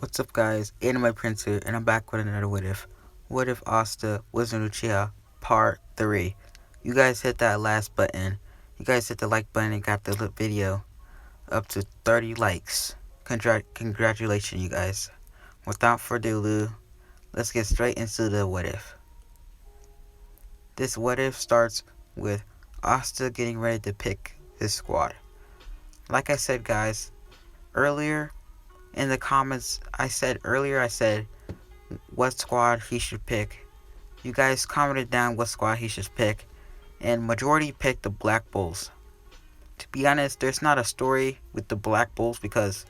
What's up guys, Anime Prince here, and I'm back with another What If. What If Asta was an Uchiha Part 3. You guys hit that last button. You guys hit the like button and got the video up to 30 likes. Congratulations you guys. Without further ado, let's get straight into the What If. This What If starts with Asta getting ready to pick his squad. Like I said guys, earlier in the comments, I said what squad he should pick. You guys commented down what squad he should pick, and majority picked the Black Bulls. To be honest, there's not a story with the Black Bulls because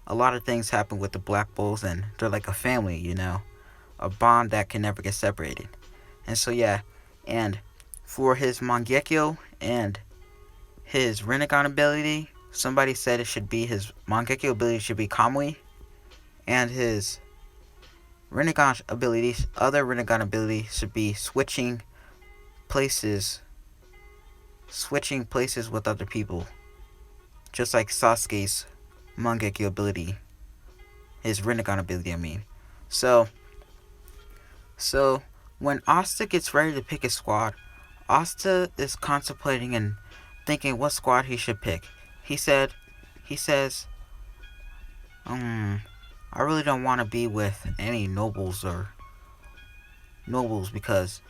a lot of things happen with the Black Bulls, and they're like a family, a bond that can never get separated. And so yeah, and for his Mangekyo and his Rinnegan ability, somebody said it should be his Mangekyo ability should be Kamui, and his Rinnegan abilities, other Rinnegan ability should be switching places with other people, just like Sasuke's Mangekyo ability, his Rinnegan ability. So when Asta gets ready to pick his squad, Asta is contemplating and thinking what squad he should pick. He says, I really don't want to be with any nobles because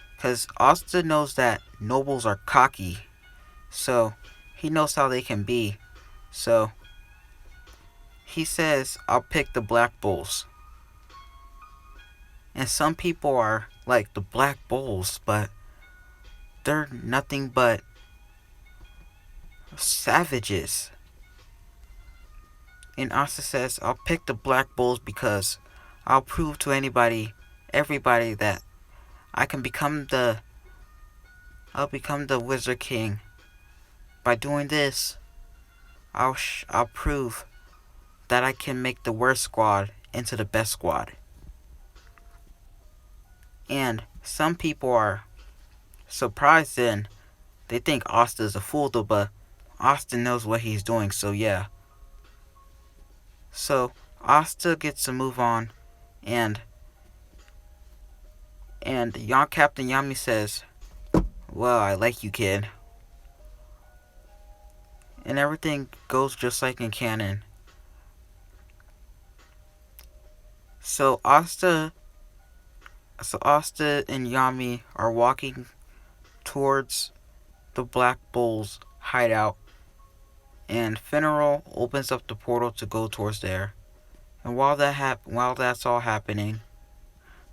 Asta knows that nobles are cocky, so he knows how they can be. So he says, I'll pick the Black Bulls. And some people are like, the Black Bulls, but they're nothing but savages. And Asta says, I'll pick the Black Bulls because I'll prove to everybody that I can become the Wizard King. By doing this, I'll prove that I can make the worst squad into the best squad. And some people are surprised, and they think Asta is a fool though, but Asta knows what he's doing, so yeah. So Asta gets to move on, and Captain Yami says, well, I like you, kid. And everything goes just like in canon. So Asta and Yami are walking towards the Black Bulls hideout, and Funeral opens up the portal to go towards there. And while that's all happening,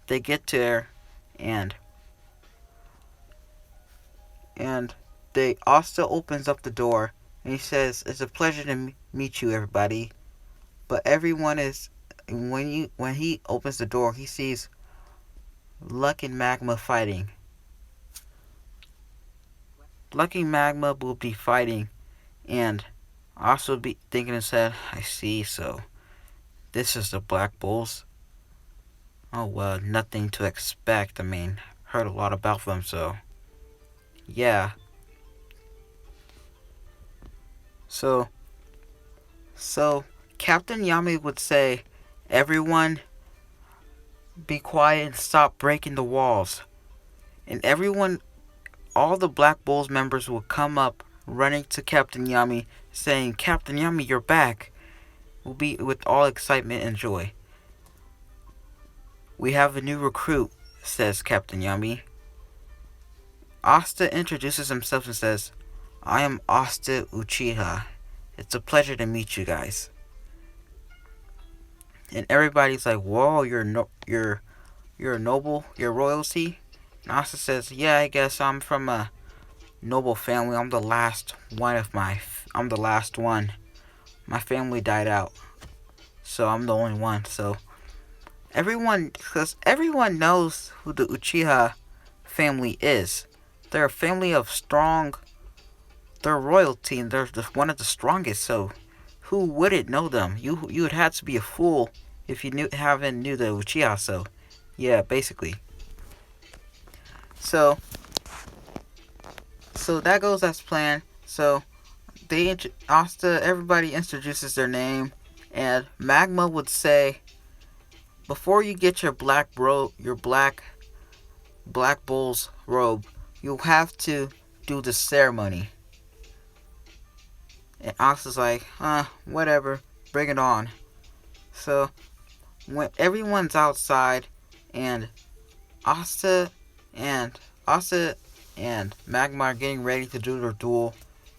they get there, and Asta opens up the door, and he says, "It's a pleasure to meet you, everybody." But everyone is when he opens the door, he sees Luck and Magma fighting. Luck and Magma will be fighting, and also be thinking in his head, I see, so this is the Black Bulls. Oh well, nothing to expect. Heard a lot about them, so yeah. So Captain Yami would say, everyone be quiet and stop breaking the walls. And all the Black Bulls members will come up running to Captain Yami saying, Captain Yami, you're back. Will be with all excitement and joy. We have a new recruit, says Captain Yami. Asta introduces himself and says, I am Asta Uchiha. It's a pleasure to meet you guys. And everybody's like, whoa, you're a noble, you're royalty? And Asta says, yeah, I guess I'm from a noble family. I'm the last one. My family died out, so I'm the only one. So everyone knows who the Uchiha family is. They're a family of strong. They're royalty, and they're one of the strongest. So who wouldn't know them? You would have to be a fool if you haven't knew the Uchiha. So yeah, basically. So that goes as planned. So everybody introduces their name, and Magma would say, before you get your black bull's robe, you'll have to do the ceremony. And Asta's like, whatever, bring it on. So when everyone's outside and Asta and Asta and Magma are getting ready to do their duel,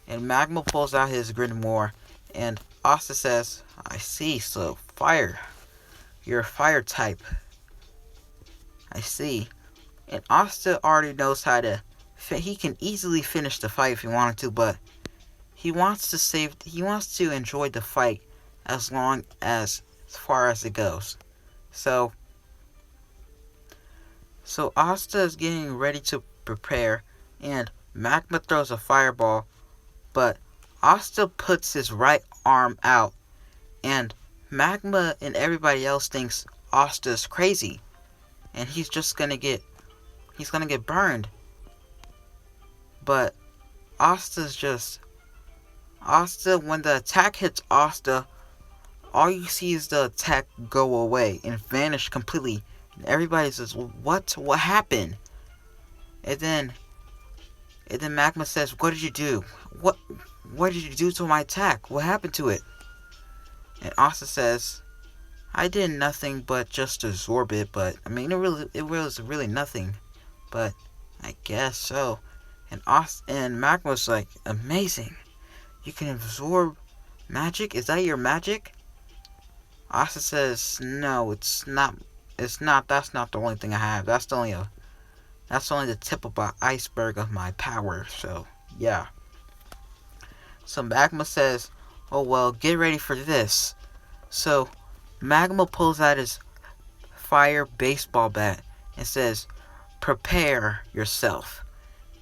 and Magma pulls out his grimoire, and Asta says, I see, so fire. You're a fire type. I see. And Asta already knows how to. He can easily finish the fight if he wanted to, but he wants to enjoy the fight as far as it goes. So Asta is getting ready to prepare, and Magma throws a fireball, but Asta puts his right arm out, and Magma and everybody else thinks Asta's crazy, and he's gonna get burned. But Asta, when the attack hits Asta, all you see is the attack go away and vanish completely. And everybody says, what happened? And then Magma says, what did you do? What did you do to my attack? What happened to it? And Asta says, I did nothing but just absorb it, but I mean it was really nothing. But I guess so. And Magma was like, amazing. You can absorb magic? Is that your magic? Asta says, no, it's not. That's not the only thing I have. That's only the tip of the iceberg of my power. So yeah. So Magma says, oh well, get ready for this. So Magma pulls out his fire baseball bat and says, prepare yourself,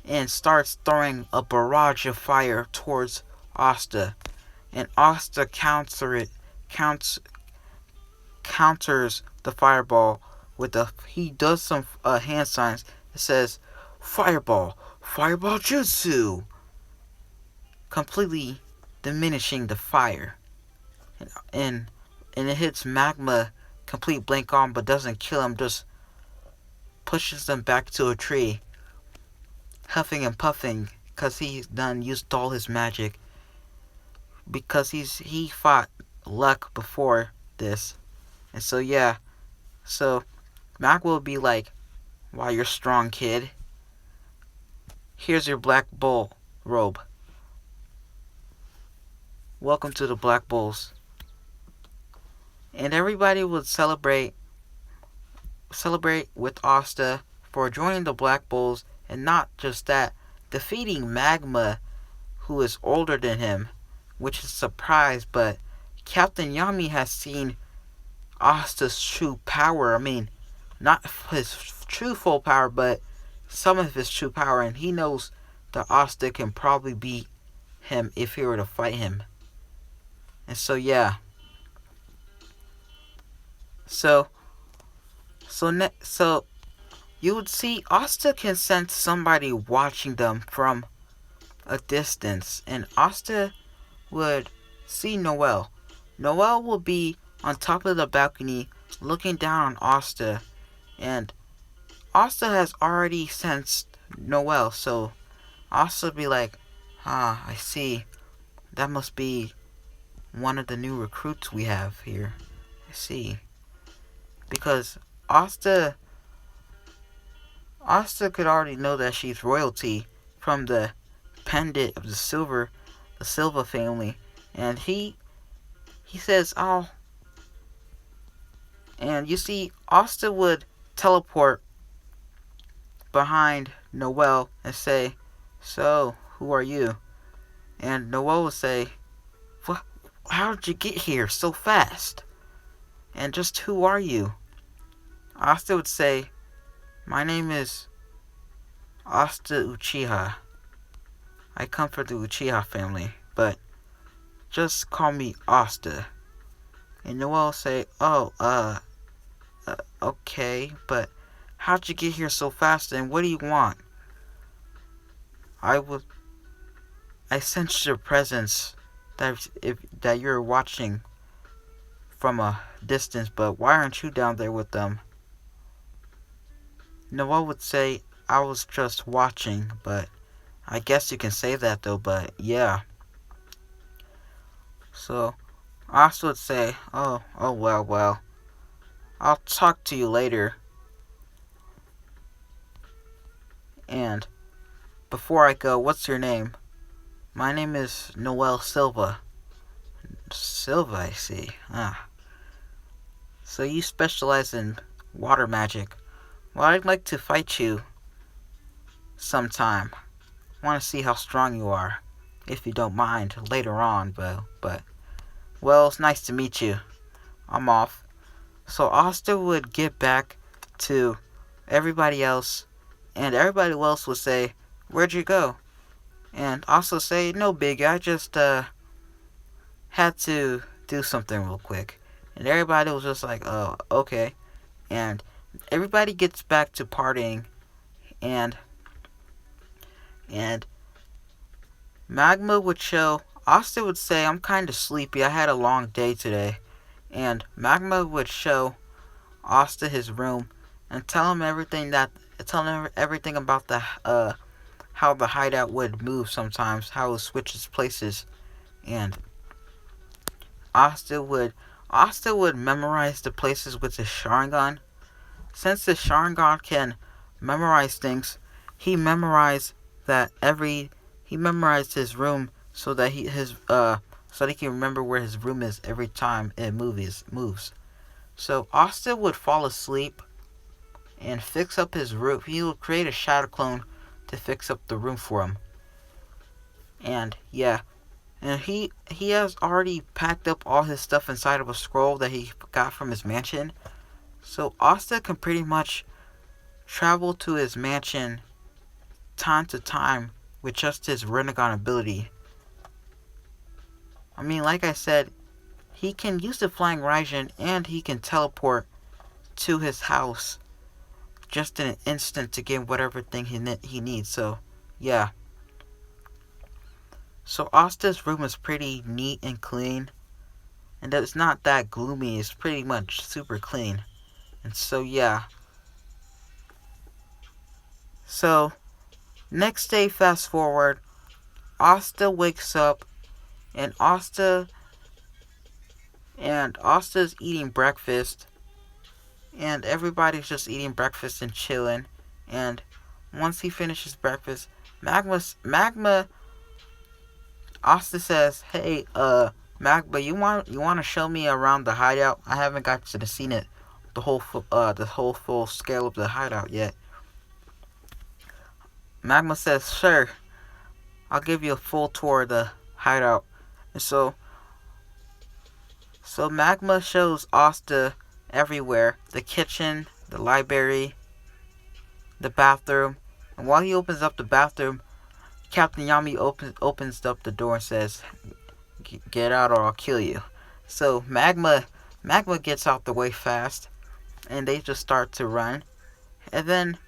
and starts throwing a barrage of fire towards Asta. And Asta counters the fireball with he does some hand signs. It says, fireball jutsu, completely diminishing the fire. And it hits Magma complete blank on, but doesn't kill him, just pushes him back to a tree, huffing and puffing because he's used all his magic, because he fought Luck before this. And so yeah, so Magma will be like, wow, you're strong, kid. Here's your Black Bull robe. Welcome to the Black Bulls. And everybody would celebrate with Asta for joining the Black Bulls, and not just that, defeating Magma, who is older than him, which is a surprise, but Captain Yami has seen Asta's true power. I mean, not his true full power, but some of his true power, and he knows that Asta can probably beat him if he were to fight him. And so yeah. So you would see Asta can sense somebody watching them from a distance, and Asta would see Noelle. Noelle will be on top of the balcony looking down on Asta, and Asta has already sensed Noelle, so Asta would be like, I see. That must be one of the new recruits we have here. I see. Because Asta could already know that she's royalty from the pendant of the Silva family, and he says, oh, and you see Asta would teleport behind Noelle and say, so who are you? And Noelle would say, what? How did you get here so fast? And just who are you? Asta would say, my name is Asta Uchiha. I come from the Uchiha family, but just call me Asta. And Noelle would say, okay, but how'd you get here so fast, and what do you want? I sensed your presence, that you're watching from a distance, but why aren't you down there with them? Noelle would say, I was just watching, but I guess you can say that though, but yeah. So, Asta would say, oh well, I'll talk to you later. And before I go, what's your name? My name is Noelle Silva. Silva, I see. So you specialize in water magic. Well, I'd like to fight you sometime. I want to see how strong you are. If you don't mind, later on, well, it's nice to meet you. I'm off. So Asta would get back to everybody else, and everybody else would say, where'd you go? And also say, no biggie, I just had to do something real quick. And everybody was just like, oh, okay. And everybody gets back to partying, and Magma would show, Asta would say, I'm kinda sleepy, I had a long day today. And Magma would show Asta his room and tell him everything about the how the hideout would move sometimes, how it switches places. And Asta would memorize the places with his Sharingan. Since the Sharingan can memorize things, he memorized his room so that he can remember where his room is every time it moves. So Asta would fall asleep and fix up his room. He would create a shadow clone to fix up the room for him. And yeah, and he has already packed up all his stuff inside of a scroll that he got from his mansion. So Asta can pretty much travel to his mansion time to time with just his Rinnegan ability. I mean, like I said, he can use the Flying Raijin and he can teleport to his house just in an instant to get whatever thing he needs. So, yeah. So Asta's room is pretty neat and clean. And it's not that gloomy. It's pretty much super clean. And so, yeah. So, next day, fast forward. Asta wakes up. And Asta's eating breakfast. And everybody's just eating breakfast and chilling. And once he finishes breakfast, Asta says, "Hey, Magma, you want to show me around the hideout? I haven't got to seen it, the whole full scale of the hideout yet." Magma says, "Sure, I'll give you a full tour of the hideout." And so Magma shows Asta everywhere: the kitchen, the library, the bathroom. And while he opens up the bathroom, Captain Yami opens up the door and says, "Get out or I'll kill you." So Magma gets out the way fast, and they just start to run. And then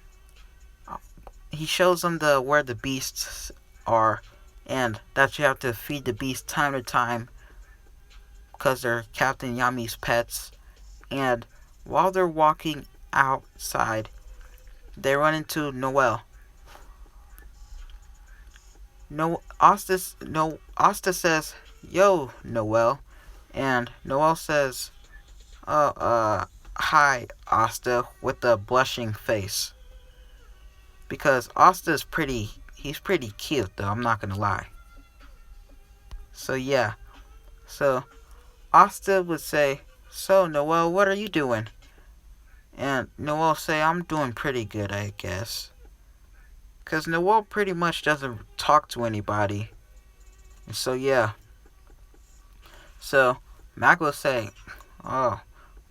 he shows them where the beasts are, and that you have to feed the beasts time to time because they're Captain Yami's pets. And while they're walking outside, they run into Noelle. Asta says, "Yo, Noelle," and Noelle says, "Hi, Asta," with a blushing face. Because he's pretty cute though, I'm not gonna lie. So yeah. So Asta would say, "So Noelle, what are you doing?" And Noelle say, "I'm doing pretty good, I guess." Because Noelle pretty much doesn't talk to anybody. And so yeah. So Mac will say, "Oh,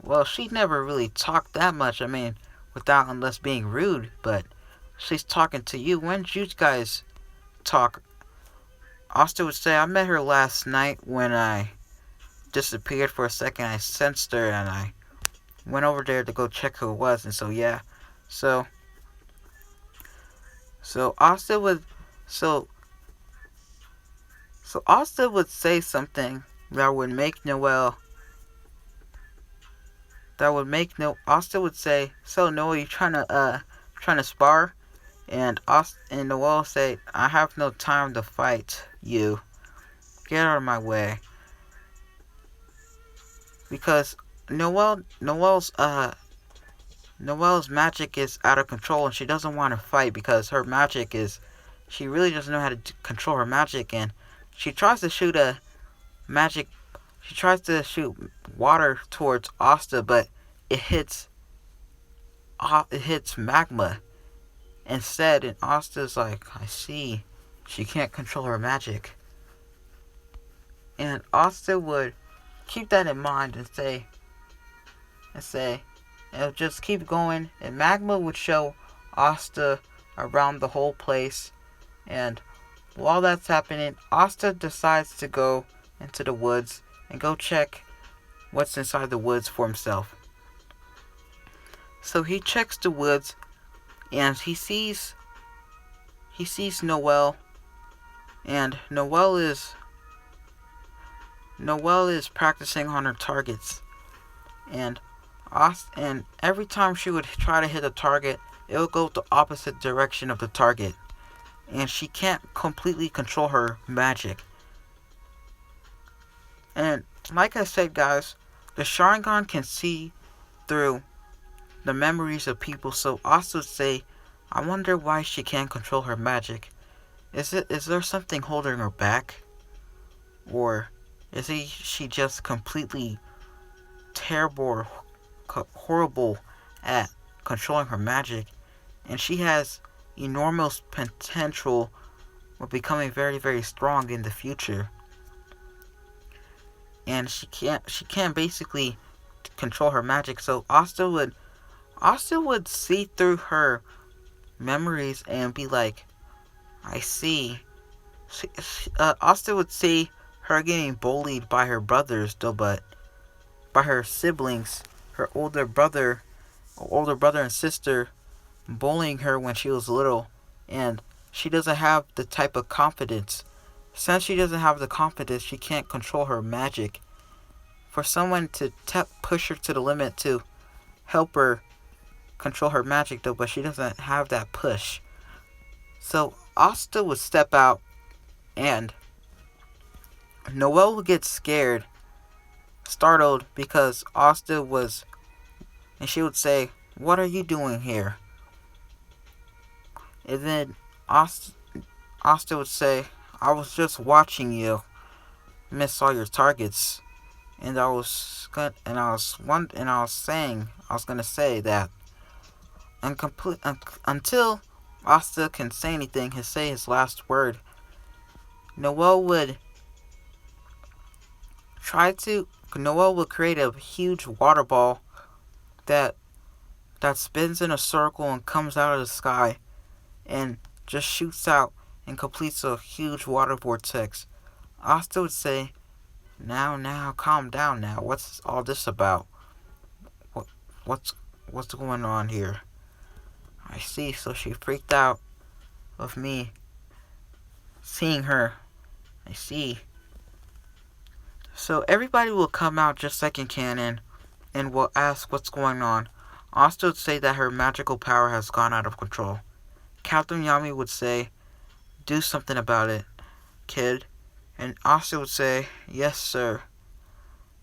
well, she never really talked that much. I mean, unless being rude, but she's talking to you. When did you guys talk?" Asta would say, "I met her last night when I disappeared for a second. I sensed her and I went over there to go check who it was." And so yeah. So Asta would Asta would say something that would make Noelle that would make Asta would say, "So Noel, you trying to spar?" And Noel would say, "I have no time to fight you. Get out of my way." Because Noelle's magic is out of control, and she doesn't want to fight because her magic is, she really doesn't know how to control her magic, and she tries to shoot a magic, she tries to shoot water towards Asta, but it hits, magma instead, and Asta's like, I see, she can't control her magic, and Asta would keep that in mind and say, it'll just keep going, and magma would show Asta around the whole place. And while that's happening, Asta decides to go into the woods and go check what's inside the woods for himself. So he checks the woods, and he sees Noelle, and Noelle is practicing on her targets, and every time she would try to hit a target, it would go the opposite direction of the target, and she can't completely control her magic. And like I said, guys, the Sharingan can see through the memories of people, so Asta would say, I wonder why she can't control her magic. Is there something holding her back? Or is she just completely terrible or horrible at controlling her magic, and she has enormous potential of becoming very, very strong in the future, and she can't basically control her magic. So Asta would see through her memories and be like, I see. Asta would see her getting bullied by her brothers, though, but by her siblings, her older brother and sister bullying her when she was little, and she doesn't have the type of confidence. Since she doesn't have the confidence, she can't control her magic. For someone to push her to the limit to help her control her magic, though, but she doesn't have that push. So Asta would step out, and Noelle would get startled, because Asta was, and she would say, what are you doing here? And then Asta would say, I was just watching you miss all your targets, and I was gonna say that, until Asta can say anything, say his last word, Noelle would create a huge water ball that spins in a circle and comes out of the sky and just shoots out and completes a huge water vortex. Asta would say, now, calm down now. What's all this about? What's going on here? I see. So she freaked out of me seeing her. I see. So everybody will come out just like in canon and will ask what's going on. Asta would say that her magical power has gone out of control. Captain Yami would say, do something about it, kid. And Asta would say, yes, sir.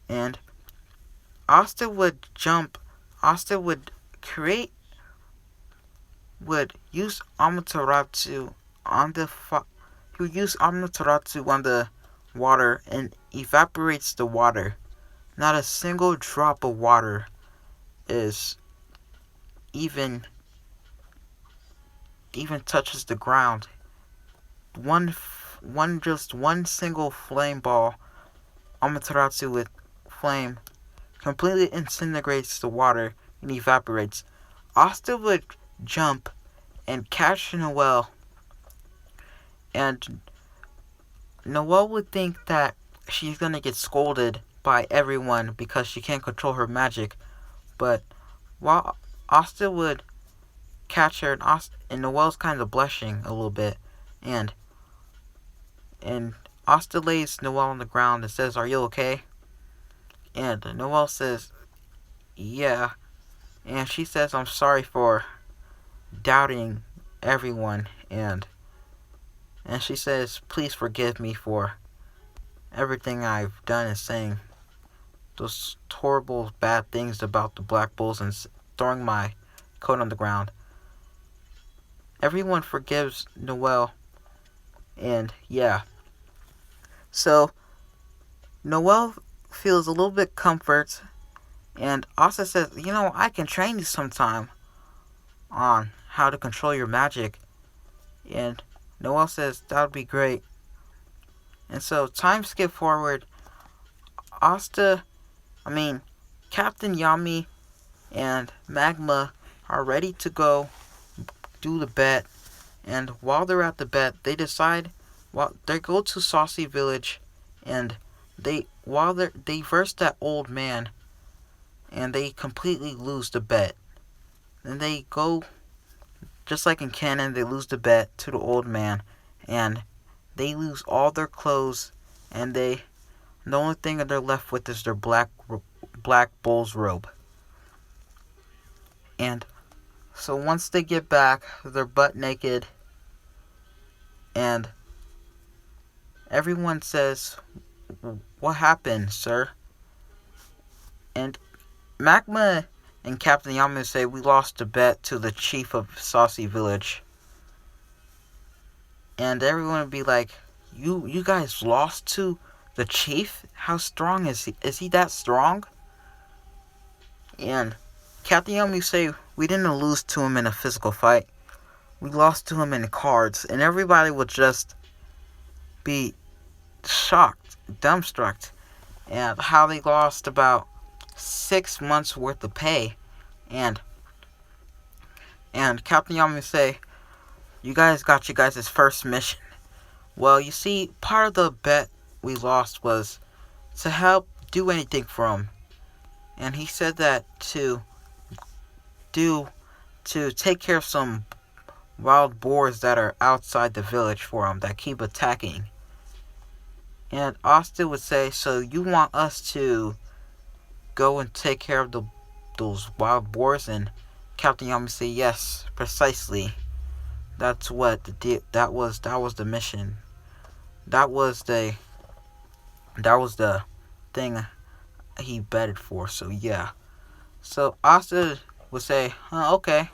And Asta would use Amaterasu on the water and evaporates the water. Not a single drop of water is even touches the ground. One single flame ball, Amaterasu with flame, completely disintegrates the water and evaporates. Asta would jump and catch Noelle, and Noelle would think that she's gonna get scolded by everyone because she can't control her magic, but while Asta would catch her, and Noelle's kind of blushing a little bit, and Asta lays Noelle on the ground and says, are you okay? And Noelle says, yeah, and she says I'm sorry for doubting everyone, and she says please forgive me for everything I've done and saying those horrible bad things about the Black Bulls and throwing my coat on the ground. Everyone forgives Noelle, and yeah. So Noelle feels a little bit comfort, and Asta says, I can train you sometime on how to control your magic. And Noelle says, that would be great. And so, time skip forward. Asta, Captain Yami and Magma are ready to go do the bet. And while they're at the bet, they decide, they go to Saucy Village, and they verse that old man, and they completely lose the bet. And they go, just like in canon, they lose the bet to the old man, and they lose all their clothes, and the only thing that they're left with is their black bull's robe. And so once they get back, they're butt naked, and everyone says, "What happened, sir?" And Magma and Captain Yami say, "We lost a bet to the chief of Saucy Village." And everyone would be like, You guys lost to the chief? How strong is he? Is he that strong?" And Captain Yami say, "We didn't lose to him in a physical fight. We lost to him in cards." And everybody would just be shocked, dumbstruck, and how they lost about 6 months worth of pay. And Captain Yami say, "You guys got you guys' first mission." Well, you see, part of the bet we lost was to help do anything for him. And he said that to take care of some wild boars that are outside the village for him that keep attacking. And Austin would say, "So you want us to go and take care of those wild boars?" And Captain Yami say, "Yes, precisely. That's what that was the mission. That was the thing he betted for." So yeah. So Asta would say, "Okay,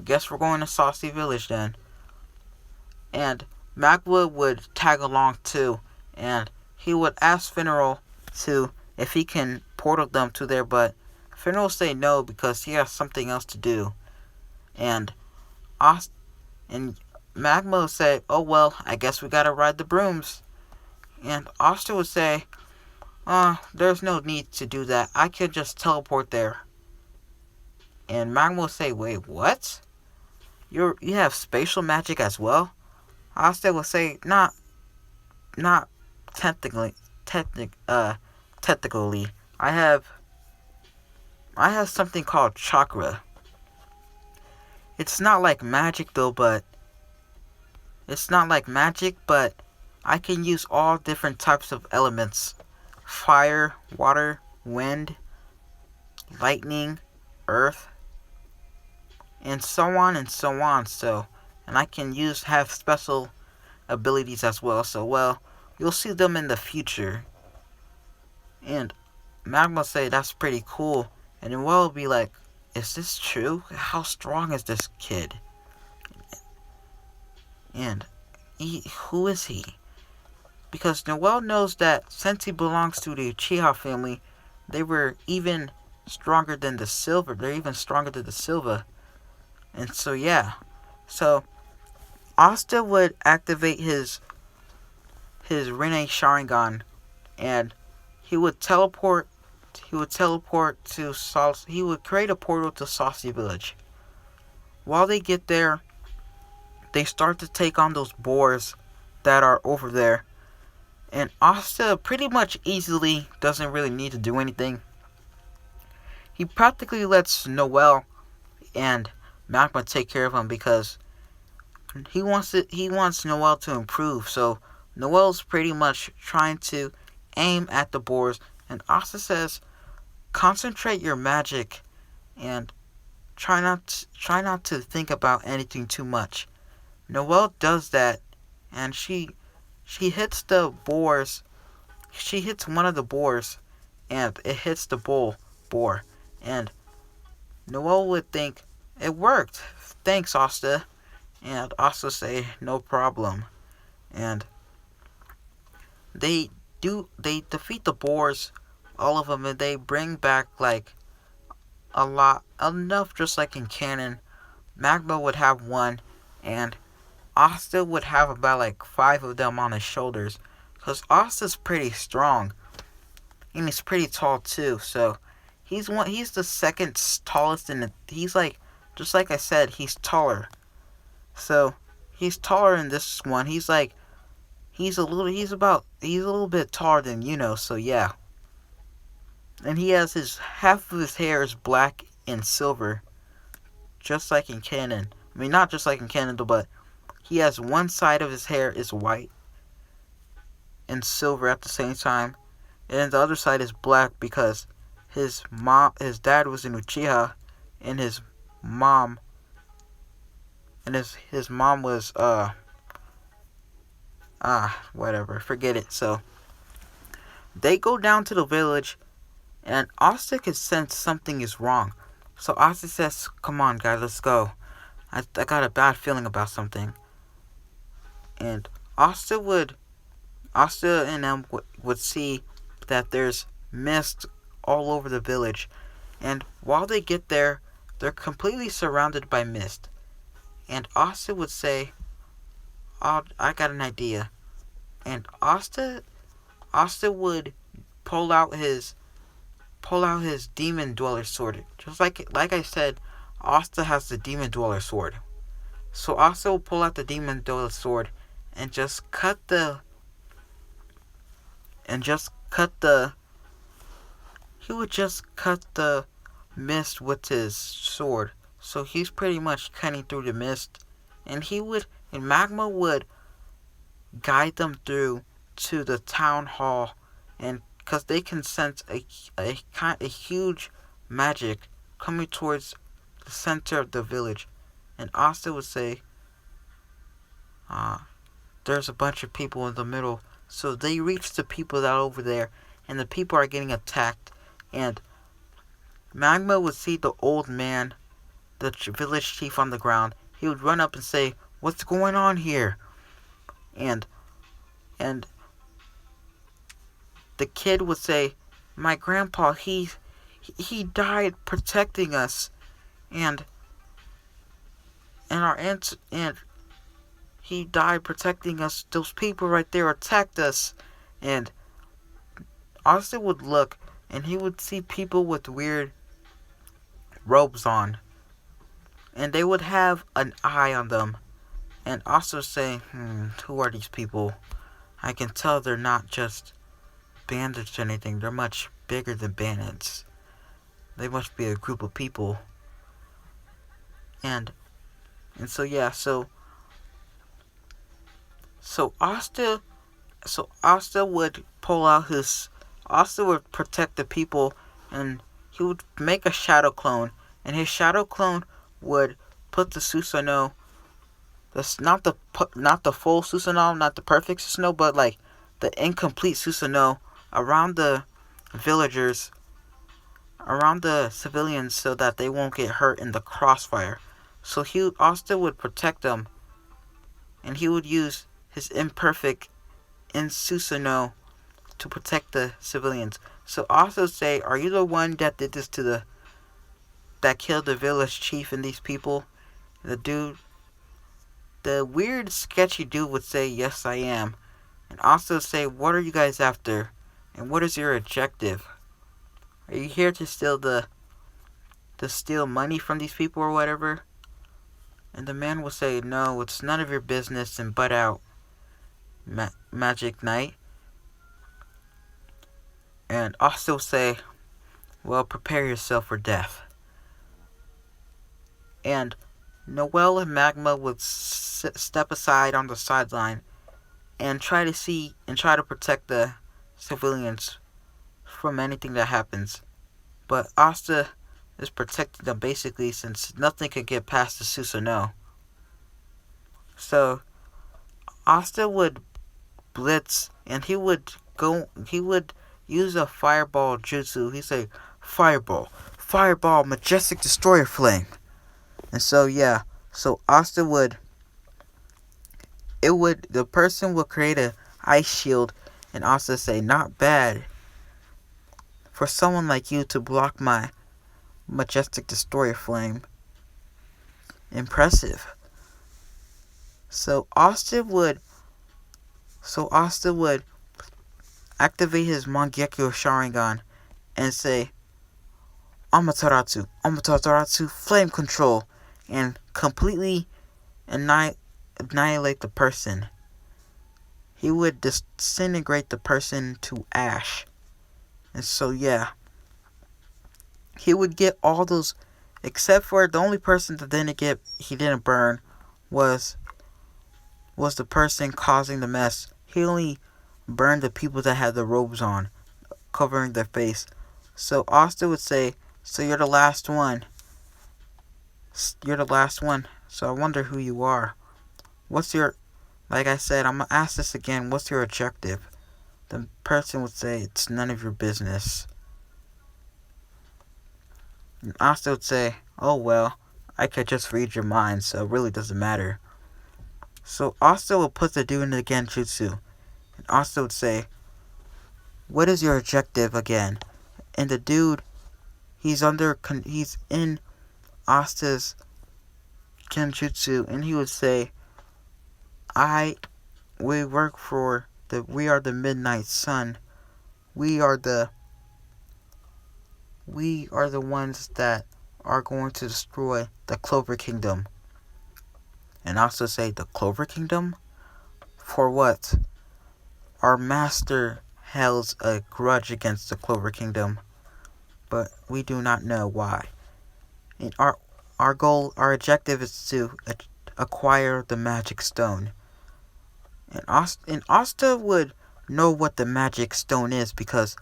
guess we're going to Saucy Village then." And Magma would tag along too, and he would ask Finneral to if he can portal them to there, but Finneral will say no because he has something else to do. And Magma would say, "Oh well, I guess we gotta ride the brooms." And Asta would say, "There's no need to do that. I could just teleport there." And Magma would say, "Wait, what? You have spatial magic as well?" Asta would say, Not technically. Technically, I have something called chakra. It's not like magic though, but I can use all different types of elements: fire, water, wind, lightning, earth, and so on and so on. So, and I can have special abilities as well. So, well, you'll see them in the future. And Magma say that's pretty cool. And then Will be like, "Is this true? How strong is this kid? And who is he?" Because Noelle knows that since he belongs to the Uchiha family, they were even stronger than the Silver. They're even stronger than the Silva. And so yeah. So Asta would activate his Rene Sharingan, and he would teleport to he would create a portal to Saucy Village. While they get there, they start to take on those boars that are over there. And Asta pretty much easily doesn't really need to do anything. He practically lets Noelle and Magma take care of him because he wants Noelle to improve. So Noelle's pretty much trying to aim at the boars, and Asta says, concentrate your magic and try not to think about anything too much. Noelle does that, and she hits the boars. She hits one of the boars, and it hits the boar. And Noelle would think, it worked. Thanks, Asta. And Asta say, no problem. And they defeat the boars, all of them, and they bring back like a lot, enough, just like in canon. Magma would have one, and Asta would have about like 5 of them on his shoulders, because Asta's pretty strong, and he's pretty tall too. So he's the second tallest in the. He's like, just like I said, he's taller. So he's taller in this one. He's a little bit taller than so yeah. And he has half of his hair is black and silver, just like in canon. I mean, not just like in canon, but he has one side of his hair is white and silver at the same time, and then the other side is black because his dad was an uchiha, and his mom was whatever, forget it. So they go down to the village, and Asta can sense something is wrong. So Asta says, "Come on, guys, let's go. I got a bad feeling about something." And Asta and them would see that there's mist all over the village. And while they get there, they're completely surrounded by mist. And Asta would say, "Oh, I got an idea." And Asta would pull out his demon dweller sword. Just like I said, Asta has the demon dweller sword. So Asta will pull out the demon dweller sword and just cut the he would just cut the mist with his sword. So he's pretty much cutting through the mist, and Magma would guide them through to the town hall, and because they can sense a huge magic coming towards the center of the village. And Asta would say, there's a bunch of people in the middle. So they reach the people that are over there, and the people are getting attacked. And Magma would see the old man, the village chief, on the ground. He would run up and say, "What's going on here?" And the kid would say, "My grandpa, he died protecting us, and he died protecting us. Those people right there attacked us." And Austin would look, and he would see people with weird robes on, and they would have an eye on them. And also say, who are these people? I can tell they're not just bandits or anything. They're much bigger than bandits. They must be a group of people. And so yeah, so Asta would protect the people, and he would make a shadow clone, and his shadow clone would put the Susanoo, not the full Susanoo, not the perfect Susanoo, but like the incomplete Susanoo around the villagers, around the civilians, so that they won't get hurt in the crossfire. So Asta would protect them, and he would use his imperfect Susanoo to protect the civilians. So also say, "Are you the one that did this that killed the village chief and these people?" The weird sketchy dude would say, "Yes, I am." And also say, "What are you guys after? And what is your objective? Are you here to steal money from these people or whatever?" And the man will say, "No, it's none of your business," and butt out. Magic Knight. And also say, "Well, prepare yourself for death." And Noelle and Magma would step aside on the sideline and try to protect the civilians from anything that happens. but Asta is protecting them basically since nothing could get past the Susanoo. So Asta would blitz and he would use a fireball jutsu. He'd say, "Fireball, fireball, majestic destroyer flame." And so yeah, so Asta would the person would create a ice shield and Asta say, "Not bad for someone like you to block my majestic destroyer flame. Impressive." So Asta would activate his Mangekyo Sharingan and say, Amaterasu, flame control, and completely annihilate the person. He would disintegrate the person to ash. And so yeah, he would get all those, except for the only person that he didn't burn was the person causing the mess. He only burned the people that had the robes on, covering their face. So Asta would say, "So you're the last one. You're the last one. So I wonder who you are. What's your," like I said, I'm going to ask this again, "what's your objective?" The person would say, "It's none of your business." And Asta would say, "Oh well, I could just read your mind, so it really doesn't matter." So Asta would put the dude in the Genjutsu. And Asta would say, "What is your objective again?" And the dude, he's in Asta's Genjutsu, and he would say, we are the Midnight Sun. We are the ones that are going to destroy the Clover Kingdom." And also say, "The Clover Kingdom? For what?" "Our master holds a grudge against the Clover Kingdom, but we do not know why. And our objective is to acquire the magic stone." And Asta would know what the magic stone is because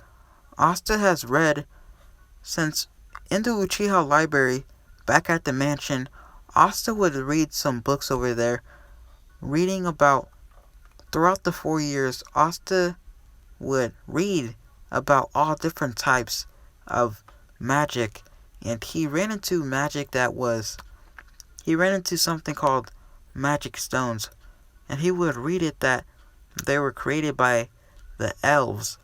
Asta has read, since in the Uchiha library back at the mansion, Asta would read some books over there, reading about, throughout the 4 years, Asta would read about all different types of magic, and he ran into something called magic stones, and he would read it that they were created by the elves.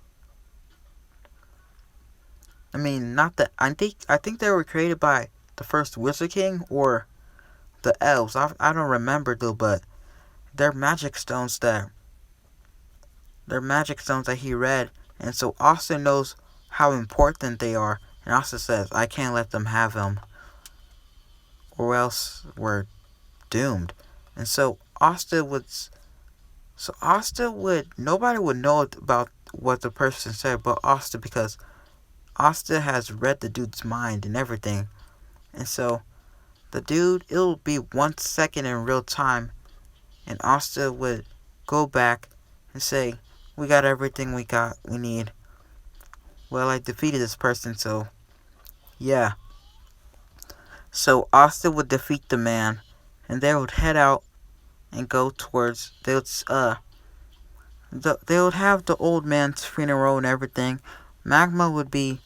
I mean, not the, I think they were created by the first Wizard King or the elves. I don't remember though, but they're magic stones that he read, and so Asta knows how important they are, and Asta says, "I can't let them have them, or else we're doomed." And so Asta would nobody would know about what the person said but Asta, because Asta has read the dude's mind and everything. And so the dude, it'll be 1 second in real time, and Asta would go back and say, "We got everything we need. Well, I defeated this person, so yeah." So Asta would defeat the man, and they would head out and go towards, they would have the old man's funeral and everything. Magma would be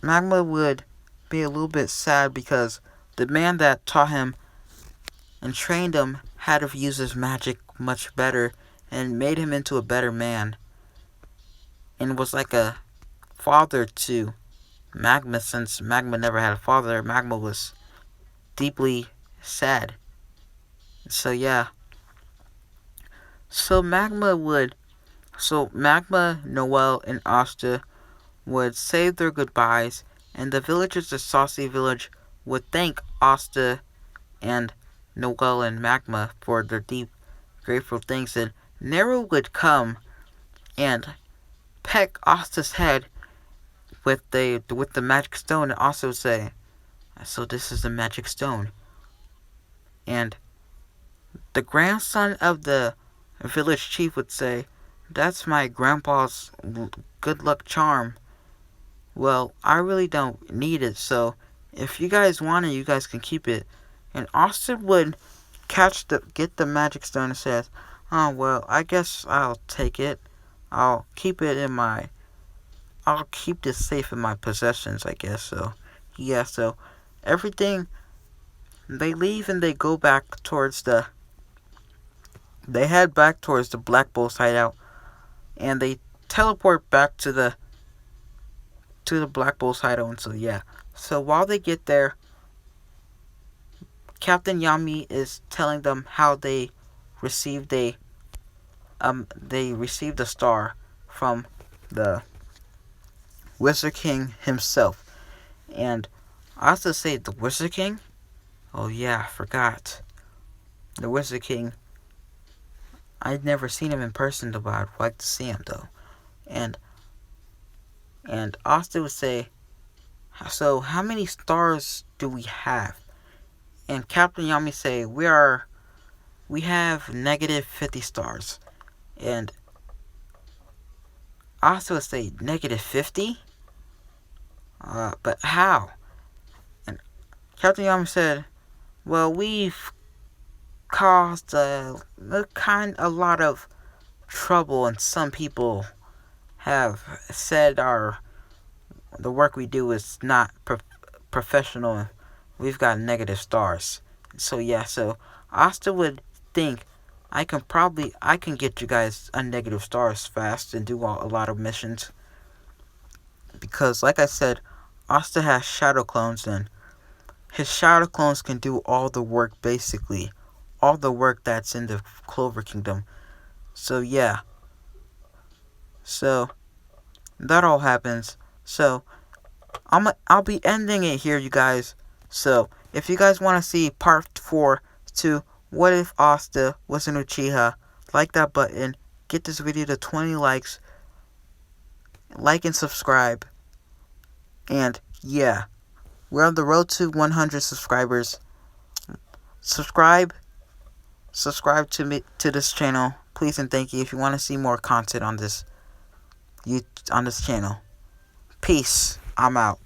a little bit sad because the man that taught him and trained him had to use his magic much better and made him into a better man, and was like a father to Magma. Since Magma never had a father, Magma was deeply sad. So yeah. So Magma, Noel, and Asta would say their goodbyes, and the villagers of Saucy Village would thank Asta and Noel and Magma for their deep, grateful things, and Nero would come and peck Asta's head with the magic stone and also say, "So this is the magic stone." And the grandson of the village chief would say, "That's my grandpa's good luck charm." Well, I really don't need it, so if you guys want it, you guys can keep it. And Austin would get the magic stone and says, "Oh well, I guess I'll take it. I'll keep it in my I'll keep this safe in my possessions, I guess." So yeah, so everything, they leave and they head back towards the Black Bull's hideout, and they teleport back to the Black Bull's hideout. And so yeah, so while they get there, Captain Yami is telling them how received a they received a star from the Wizard King himself. And I also say the Wizard King. Oh yeah, I forgot. The Wizard King. I'd never seen him in person, but I'd like to see him though. And Asta would say, "So how many stars do we have?" And Captain Yami say, "We have negative 50 stars." And Asta would say, "Negative 50? But how?" And Captain Yami said, "Well, we've caused a lot of trouble, and some people have said the work we do is not professional. We've got negative stars." So yeah, so Asta would think, I can get you guys a negative stars fast and do a lot of missions, because like I said, Asta has shadow clones, and his shadow clones can do all the work, basically all the work that's in the Clover Kingdom. So yeah, so that all happens. So I'll be ending it here, you guys. So if you guys want to see part 4 to What If Asta Was an Uchiha, like that button, get this video to 20 likes, like and subscribe. And yeah, we're on the road to 100 subscribers. Subscribe to this channel, please and thank you, if you want to see more content on this channel. Peace. I'm out.